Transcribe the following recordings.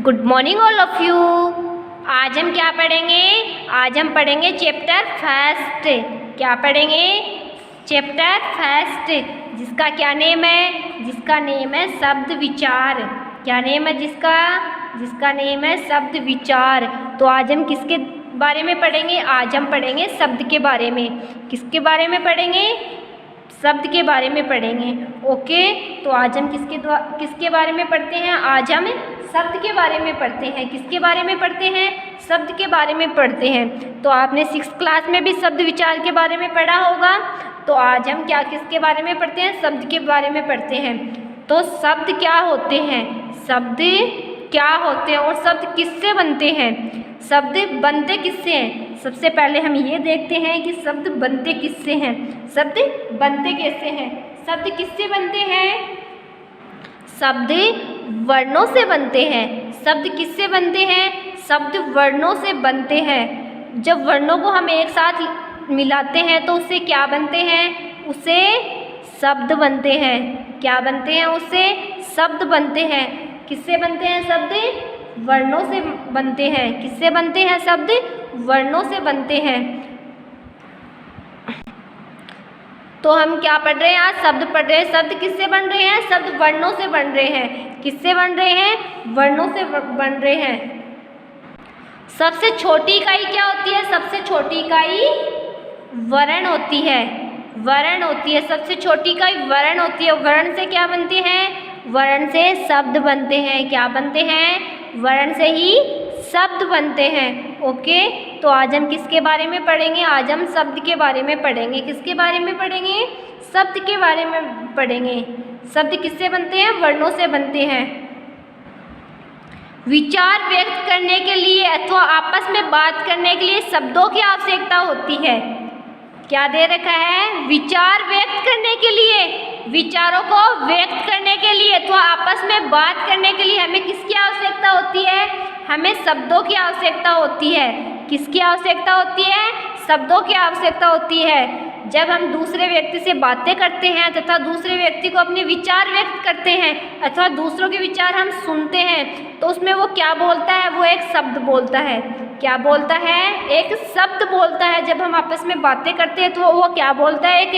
Good morning all of you. आज हम क्या पढ़ेंगे? आज हम पढ़ेंगे चैप्टर फर्स्ट। क्या पढ़ेंगे? चैप्टर फर्स्ट, जिसका क्या नेम है? जिसका नेम है शब्द विचार। क्या नेम है जिसका? जिसका नेम है शब्द विचार। तो आज हम किसके बारे में पढ़ेंगे? आज हम पढ़ेंगे शब्द के बारे में। किसके बारे में पढ़ेंगे? शब्द के बारे में पढ़ेंगे। ओके, तो आज हम किसके बारे में पढ़ते हैं? आज हम शब्द के बारे में पढ़ते हैं। किसके बारे में पढ़ते हैं? शब्द के बारे में पढ़ते हैं। तो आपने 6th क्लास में भी शब्द विचार के बारे में पढ़ा होगा। तो आज हम किसके बारे में पढ़ते हैं? शब्द के बारे में पढ़ते हैं। तो शब्द क्या होते हैं? शब्द क्या होते हैं और शब्द किससे बनते हैं? शब्द बनते किससे हैं? सबसे पहले हम ये देखते हैं कि शब्द बनते किससे हैं। शब्द बनते कैसे हैं? शब्द किससे बनते हैं? शब्द वर्णों से बनते हैं। शब्द किससे बनते हैं? शब्द वर्णों से बनते हैं। जब वर्णों को हम एक साथ मिलाते हैं तो उससे क्या बनते हैं? उससे शब्द बनते हैं। क्या बनते हैं? उससे शब्द बनते हैं। किससे बनते हैं शब्द? वर्णों से बनते हैं। किससे बनते हैं शब्द? वर्णों से बनते हैं। तो हम क्या पढ़ रहे हैं? आज शब्द पढ़ रहे हैं। शब्द किससे बन रहे हैं? शब्द वर्णों से बन रहे हैं। किससे बन रहे हैं? वर्णों से बन रहे हैं। सबसे छोटी इकाई क्या होती है? सबसे छोटी इकाई वर्ण होती है। वर्ण होती है। सबसे छोटी इकाई वर्ण होती है। वर्ण से क्या बनते हैं? वर्ण से शब्द बनते हैं। क्या बनते हैं? वर्ण से ही शब्द बनते हैं। ओके, तो आज हम किसके बारे में पढ़ेंगे? आज हम शब्द के बारे में पढ़ेंगे। किसके बारे में पढ़ेंगे? शब्द के बारे में पढ़ेंगे। शब्द किससे बनते हैं? वर्णों से बनते हैं। विचार व्यक्त करने के लिए अथवा आपस में बात करने के लिए शब्दों की आवश्यकता होती है। क्या दे रखा है? विचार व्यक्त करने के लिए, विचारों को व्यक्त करने के लिए अथवा आपस में बात करने के लिए हमें किसकी आवश्यकता होती है? हमें शब्दों की आवश्यकता होती है। किसकी आवश्यकता होती है? शब्दों की आवश्यकता होती है। जब हम दूसरे व्यक्ति से बातें करते हैं तथा दूसरे व्यक्ति को अपने विचार व्यक्त करते हैं अथवा दूसरों के विचार हम सुनते हैं तो उसमें वो क्या बोलता है? वो एक शब्द बोलता है। क्या बोलता है? एक शब्द बोलता है। जब हम आपस में बातें करते हैं तो वो क्या बोलता है? एक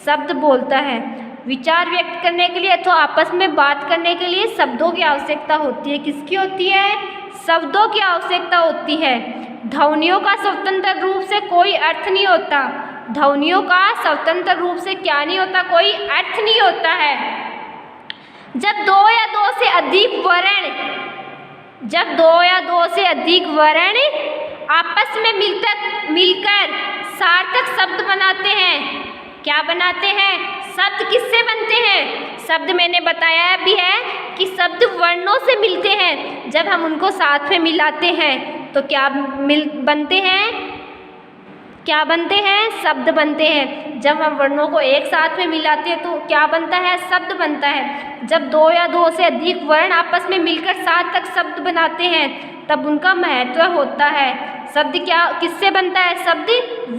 शब्द बोलता है। विचार व्यक्त करने के लिए अथवा आपस में बात करने के लिए शब्दों की आवश्यकता होती है। किसकी होती है? शब्दों की आवश्यकता होती है। ध्वनियों का स्वतंत्र रूप से कोई अर्थ नहीं होता। ध्वनियों का स्वतंत्र रूप से क्या नहीं होता? कोई अर्थ नहीं होता है। जब दो या दो से अधिक वर्ण आपस में मिलकर सार्थक शब्द बनाते हैं। क्या बनाते हैं? शब्द किससे बनते हैं? शब्द मैंने बताया भी है कि शब्द वर्णों से मिलते हैं। जब हम उनको साथ में मिलाते हैं तो क्या बनते हैं? क्या बनते हैं? शब्द बनते हैं। जब हम वर्णों को एक साथ में मिलाते हैं तो क्या बनता है? शब्द बनता है। जब दो या दो से अधिक वर्ण आपस में मिलकर सार्थक शब्द बनाते हैं तब उनका महत्व होता है। शब्द किससे बनता है? शब्द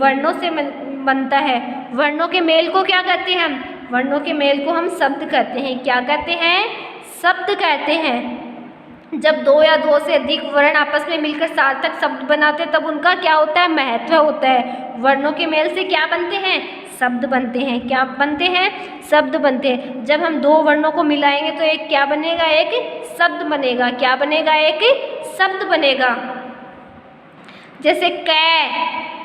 वर्णों से बनता है। वर्णों के मेल को क्या कहते हैं हम? वर्णों के मेल को हम शब्द कहते हैं। क्या कहते हैं? शब्द कहते हैं। जब दो या दो से अधिक वर्ण आपस में मिलकर सार्थक शब्द बनाते हैं तब उनका क्या होता है? महत्व होता है। वर्णों के मेल से क्या बनते हैं? शब्द बनते हैं। क्या बनते हैं? शब्द बनते हैं। जब हम दो वर्णों को मिलाएंगे तो एक क्या बनेगा? एक शब्द बनेगा। क्या बनेगा? एक शब्द बनेगा। जैसे क,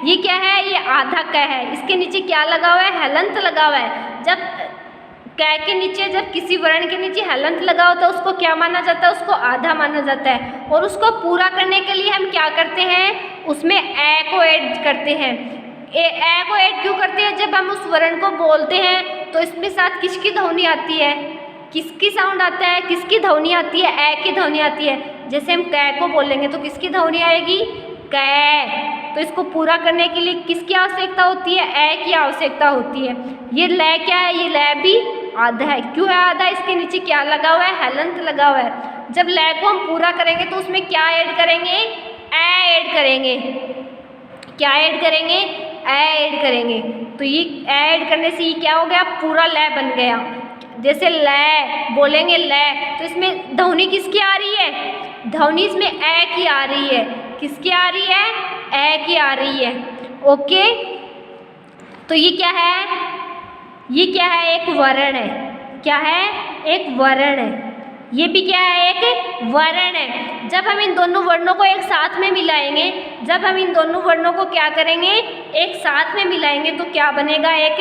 ये क्या है? ये आधा क है। इसके नीचे क्या लगा हुआ है? हलंत लगा हुआ है। जब क के नीचे, जब किसी वर्ण के नीचे हलंत लगा होता है उसको क्या माना जाता है? उसको आधा माना जाता है। और उसको पूरा करने के लिए हम क्या करते हैं? उसमें ए को ऐड करते हैं। ए को ऐड क्यों करते हैं? जब हम उस वर्ण को बोलते हैं तो इसमें साथ किसकी ध्वनि आती है? किसकी साउंड आता है? किसकी ध्वनि आती है? ए की ध्वनि आती है। जैसे हम क को बोलेंगे तो किसकी ध्वनि आएगी? क। तो इसको पूरा करने के लिए किसकी आवश्यकता होती है? ए की आवश्यकता होती है। ये ल क्या है? ये ल भी आधा है। क्यों है आधा? इसके नीचे क्या लगा हुआ है? हलंत लगा हुआ है। जब ल को हम पूरा करेंगे तो उसमें क्या ऐड करेंगे? ए ऐड करेंगे। क्या ऐड करेंगे? ए ऐड करेंगे। तो ये ऐड करने से ये क्या हो गया? पूरा ल बन गया। जैसे ल बोलेंगे ल तो इसमें ध्वनि किसकी आ रही है? ध्वनि इसमें ए की आ रही है। किसकी आ रही है? ए की आ रही है। ओके, तो ये क्या है? ये क्या है? एक वर्ण है। क्या है? एक वर्ण है। ये भी क्या है? एक वर्ण है। जब हम इन दोनों वर्णों को एक साथ में मिलाएंगे, जब हम इन दोनों वर्णों को क्या करेंगे? एक साथ में मिलाएंगे तो क्या बनेगा? एक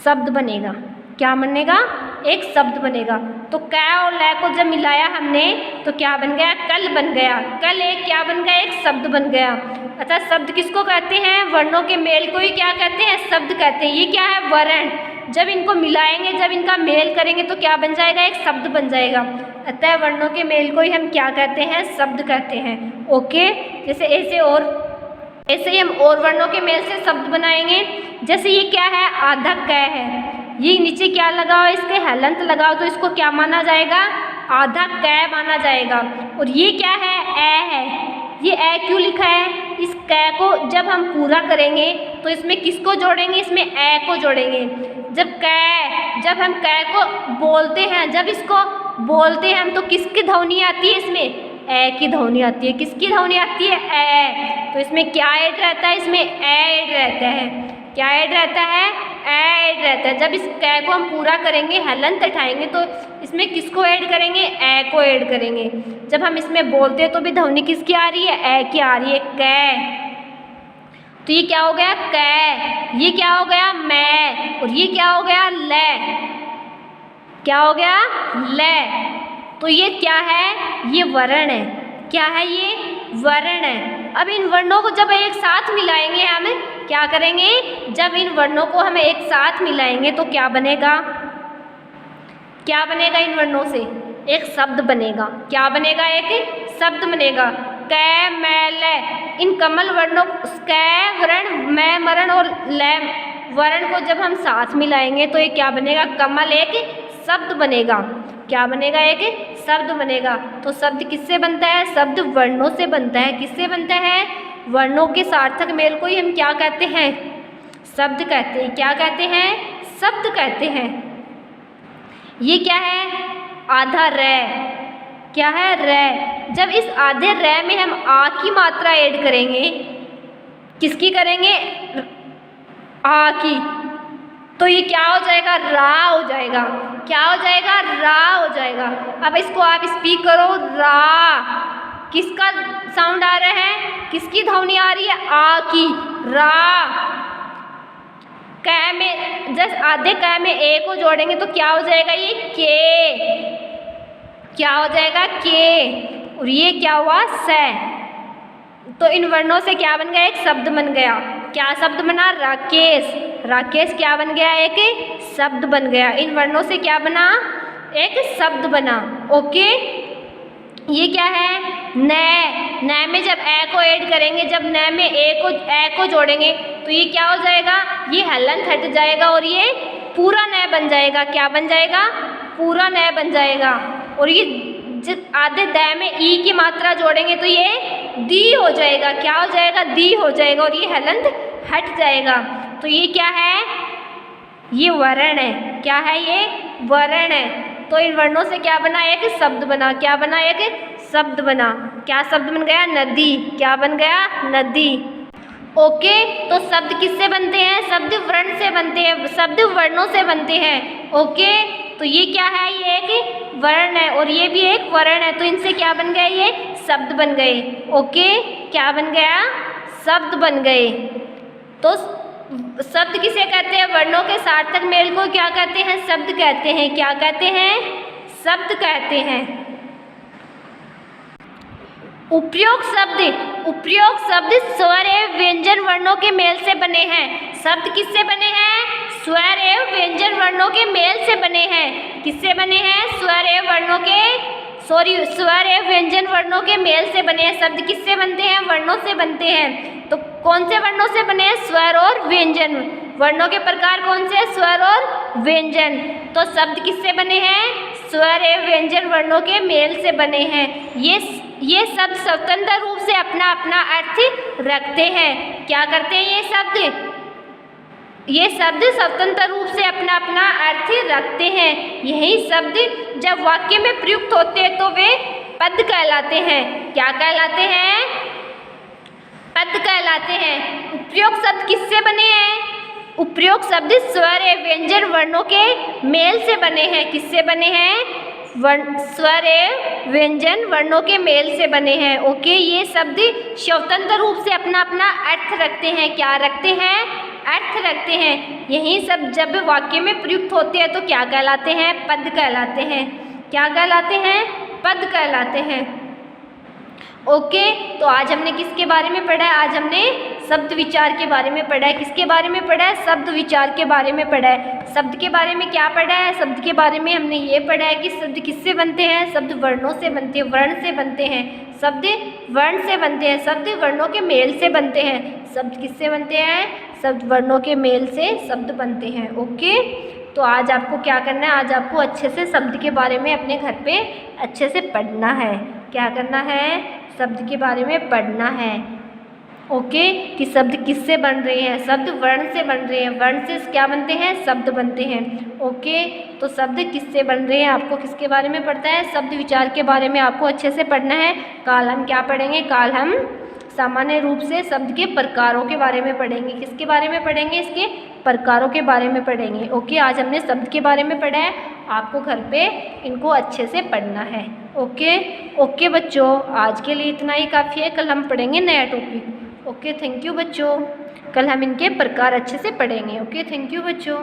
शब्द बनेगा। क्या बनेगा? एक शब्द बनेगा। तो क और ल को जब मिलाया हमने तो क्या बन गया? कल बन गया। कल एक क्या बन गया? एक शब्द बन गया। अच्छा, शब्द किसको कहते हैं? वर्णों के मेल को ही क्या कहते हैं? शब्द कहते हैं। ये क्या है? वर्ण। जब इनको मिलाएंगे, जब इनका मेल करेंगे तो क्या बन जाएगा? एक शब्द बन जाएगा। अतः वर्णों के मेल को ही हम क्या कहते हैं? शब्द कहते हैं। ओके, जैसे ऐसे ही हम और वर्णों के मेल से शब्द बनाएंगे। जैसे ये क्या है? आधा क है। ये नीचे क्या लगाओ? इसके हलंत लगाओ तो इसको क्या माना जाएगा? आधा क माना जाएगा। और ये क्या है? ए है। ये ए क्यों लिखा है? इस क को जब हम पूरा करेंगे तो इसमें किसको जोड़ेंगे? इसमें ए को जोड़ेंगे। जब हम क को बोलते हैं, जब इसको बोलते हैं हम तो किसकी ध्वनि आती है? इसमें ए की ध्वनि आती है। किसकी ध्वनि आती है? ए। तो इसमें क्या ऐड रहता है? इसमें ए ऐड रहता है। क्या ऐड रहता है? ए ऐड रहता है। जब इस क को हम पूरा करेंगे, हलंत उठाएंगे तो इसमें किसको ऐड करेंगे? ए को ऐड करेंगे। जब हम इसमें बोलते हैं तो भी ध्वनि किसकी आ रही है? ए की आ रही है। क। तो ये क्या हो गया? क। ये क्या हो गया? मैं। और ये क्या हो गया? ले। क्या हो गया? ले। तो ये क्या है? ये वर्ण है। क्या है? ये वर्ण है। अब इन वर्णों को जब एक साथ मिलाएंगे, हम क्या करेंगे? जब इन वर्णों को हम एक साथ मिलाएंगे तो क्या बनेगा? क्या बनेगा? इन वर्णों से एक शब्द बनेगा। क्या बनेगा? एक शब्द बनेगा। क, मैं, ल। इन कमल वर्णों क वर्ण, मैं वर्ण और ल वर्ण को जब हम साथ मिलाएंगे तो ये क्या बनेगा? कमल एक शब्द बनेगा। क्या बनेगा? एक शब्द बनेगा। तो शब्द किससे बनता है? शब्द वर्णों से बनता है। किससे बनता है? वर्णों के सार्थक मेल को ही हम क्या कहते हैं? शब्द कहते हैं। क्या कहते हैं? शब्द कहते हैं। ये क्या है? आधा र। क्या है? र। जब इस आधे र में हम आ की मात्रा ऐड करेंगे, किसकी करेंगे? आ की, तो ये क्या हो जाएगा? रा हो जाएगा। क्या हो जाएगा? रा हो जाएगा। अब इसको आप स्पीक करो। रा। किसका साउंड आ रहा है? किसकी ध्वनि आ रही है? आ की। रा। क में जब आधे क में ए को जोड़ेंगे तो क्या हो जाएगा? ये के। क्या हो जाएगा? के। और ये क्या हुआ? से। तो इन वर्णों से क्या बन गया? एक शब्द बन गया। क्या शब्द बना? राकेश। राकेश क्या बन गया? एक शब्द बन गया। इन वर्णों से क्या बना? एक शब्द बना। ओके, ये क्या है? न। न में जब ए को ऐड करेंगे, जब न में ए को जोड़ेंगे तो ये क्या हो जाएगा? ये हलंत हट जाएगा और ये पूरा न बन जाएगा। क्या बन जाएगा? पूरा न बन जाएगा। और ये जब आधे द में ई की मात्रा जोड़ेंगे तो ये दी हो जाएगा। क्या हो जाएगा? दी हो जाएगा और ये हलंत हट जाएगा। तो ये क्या है? ये वर्ण है। क्या है? ये वर्ण है। तो इन वर्णों से क्या बना? एक शब्द बना। क्या बना? एक शब्द बना। क्या शब्द बन गया? नदी। क्या बन गया? नदी। ओके, तो शब्द किससे बनते हैं? शब्द वर्ण से बनते हैं। शब्द वर्णों से बनते हैं। ओके, तो ये क्या है? ये एक वर्ण है और ये भी एक वर्ण है। तो इनसे क्या बन गया? ये शब्द बन गए। ओके, क्या बन गया? शब्द बन गए। तो शब्द किसे कहते हैं? वर्णों के सार्थक मेल को क्या कहते हैं? शब्द कहते हैं। क्या कहते हैं? शब्द कहते हैं। उपयोग शब्द स्वर एवं व्यंजन वर्णों के मेल से बने हैं। शब्द किससे बने हैं? स्वर एवं व्यंजन वर्णों के मेल से बने हैं। किससे बने हैं? स्वर एवं व्यंजन वर्णों के मेल से बने हैं। शब्द किससे बनते हैं? वर्णों से बनते हैं। तो कौन से वर्णों से बने हैं? स्वर और व्यंजन। वर्णों के प्रकार कौन से हैं? स्वर और व्यंजन। तो शब्द किससे बने हैं? स्वर एवं व्यंजन वर्णों के मेल से बने हैं। ये शब्द स्वतंत्र रूप से अपना अपना अर्थ रखते हैं। क्या करते हैं ये शब्द स्वतंत्र रूप से अपना अपना अर्थ रखते हैं। यही शब्द जब वाक्य में प्रयुक्त होते हैं तो वे पद कहलाते हैं। क्या कहलाते हैं? पद कहलाते हैं। उपयुक्त शब्द किससे बने हैं? उपयुक्त शब्द स्वर एवं व्यंजन वर्णों के मेल से बने हैं। किससे बने हैं? स्वर एवं व्यंजन वर्णों के मेल से बने हैं। ओके, ये शब्द स्वतंत्र रूप से अपना अपना अर्थ रखते हैं। क्या रखते हैं? अर्थ रखते हैं। यही सब जब वाक्य में प्रयुक्त होते हैं तो क्या कहलाते हैं? पद कहलाते हैं। क्या कहलाते हैं? पद कहलाते हैं। ओके, तो आज हमने किसके बारे में पढ़ा है? आज हमने शब्द विचार के बारे में पढ़ा है। किसके बारे में पढ़ा है? शब्द विचार के बारे में पढ़ा है। शब्द के बारे में क्या पढ़ा है? शब्द के बारे में हमने ये पढ़ा है कि शब्द किससे बनते हैं? शब्द वर्णों से बनते हैं, वर्ण से बनते हैं। शब्द वर्ण से बनते हैं, शब्द वर्णों के मेल से बनते हैं। शब्द किससे बनते हैं? शब्द वर्णों के मेल से शब्द बनते हैं। ओके, तो आज आपको क्या करना है? आज आपको अच्छे से शब्द के बारे में अपने घर पे अच्छे से पढ़ना है। क्या करना है? शब्द के बारे में पढ़ना है। ओके, कि शब्द किससे बन रहे हैं? शब्द वर्ण से बन रहे हैं। वर्ण से क्या बनते हैं? शब्द बनते हैं। ओके, तो शब्द किससे बन रहे हैं? आपको किसके बारे में पढ़ता है? शब्द विचार के बारे में आपको अच्छे से पढ़ना है। कल हम क्या पढ़ेंगे? कल हम सामान्य रूप से शब्द के प्रकारों के बारे में पढ़ेंगे। किसके बारे में पढ़ेंगे? इसके प्रकारों के बारे में पढ़ेंगे। ओके, आज हमने शब्द के बारे में पढ़ा है। आपको घर पे इनको अच्छे से पढ़ना है। ओके बच्चों, आज के लिए इतना ही काफ़ी है। कल हम पढ़ेंगे नया टॉपिक। ओके, थैंक यू बच्चों। कल हम इनके प्रकार अच्छे से पढ़ेंगे। ओके, थैंक यू बच्चों।